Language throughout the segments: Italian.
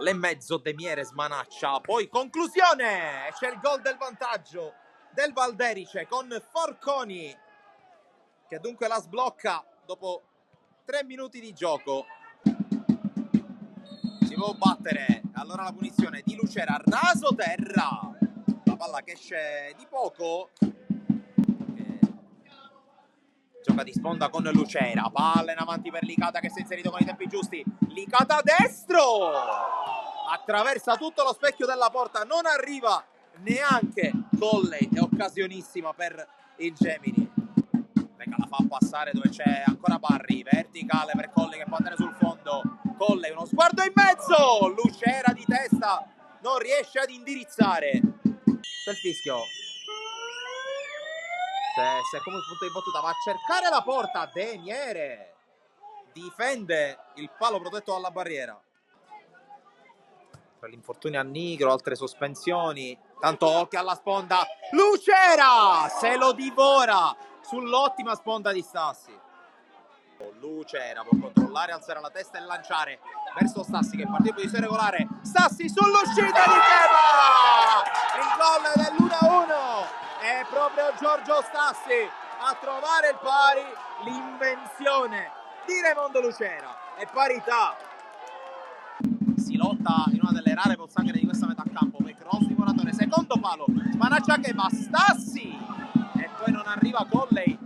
palla in mezzo, De Miere smanaccia, poi conclusione, c'è il gol del vantaggio del Valderice con Forconi che dunque la sblocca dopo 3 minuti di gioco. Si può battere, allora la punizione di Lucera, raso terra, la palla che esce di poco, gioca di sponda con Lucera, palla in avanti per Licata che si è inserito con i tempi giusti, Licata destro, attraversa tutto lo specchio della porta, non arriva neanche Colley, è occasionissima per il Gemini. Venga, la fa passare dove c'è ancora Parri, verticale per Colley che può andare sul fondo, Colley uno sguardo in mezzo, Lucera di testa non riesce ad indirizzare. Bel fischio, se come punto di battuta va a cercare la porta, De Miere difende il palo protetto dalla barriera. Per l'infortunio a Nigro, altre sospensioni, tanto occhio alla sponda, Lucera se lo divora sull'ottima sponda di Stassi. Lucera può controllare, alzare la testa e lanciare verso Stassi che è partito in posizione regolare, Stassi sull'uscita di Cheba, il gol dell'1-1 è proprio Giorgio Stassi a trovare il pari, l'invenzione di Raimondo Lucera e parità. Si lotta in una delle rare pozzanghere di questa metà campo, poi cross di Moratore, secondo palo, smanaccia che va Stassi e poi non arriva Colley.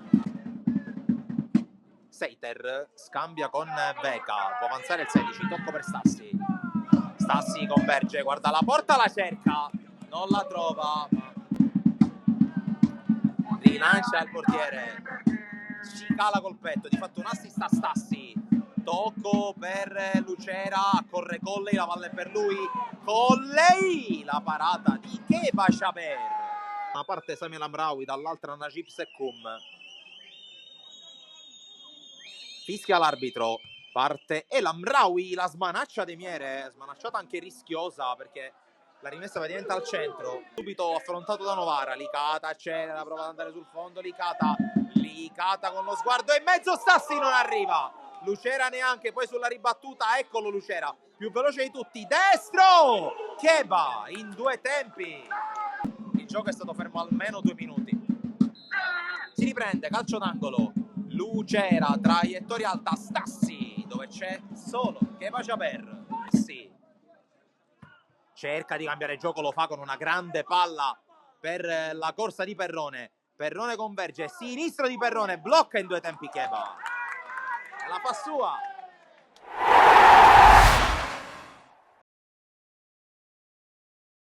Seiter scambia con Beca, può avanzare il 16, tocco per Stassi, Stassi converge, guarda la porta, la cerca, non la trova, rilancia il portiere, ci cala col petto, di fatto un assist a Stassi, tocco per Lucera, corre Colley, la palla è per lui, Colley, la parata di Kepa Chaber, da una parte Samuel Amraoui, dall'altra Najib Sekoum. Fischia l'arbitro, parte El Amraoui, la smanaccia De Miere, smanacciata anche rischiosa perché la rimessa praticamente al centro, subito affrontato da Novara, Licata accelera, prova ad andare sul fondo, Licata con lo sguardo in mezzo, Stassi non arriva, Lucera neanche, poi sulla ribattuta, eccolo Lucera, più veloce di tutti, destro, Cheba in 2 tempi, il gioco è stato fermo almeno 2 minuti, si riprende, calcio d'angolo, Lucera, traiettoria alta, Stassi, dove c'è solo Kepa Chaber, sì. Cerca di cambiare gioco, lo fa con una grande palla per la corsa di Perrone. Perrone converge, sinistro di Perrone, blocca in 2 tempi Kepa. La fa sua,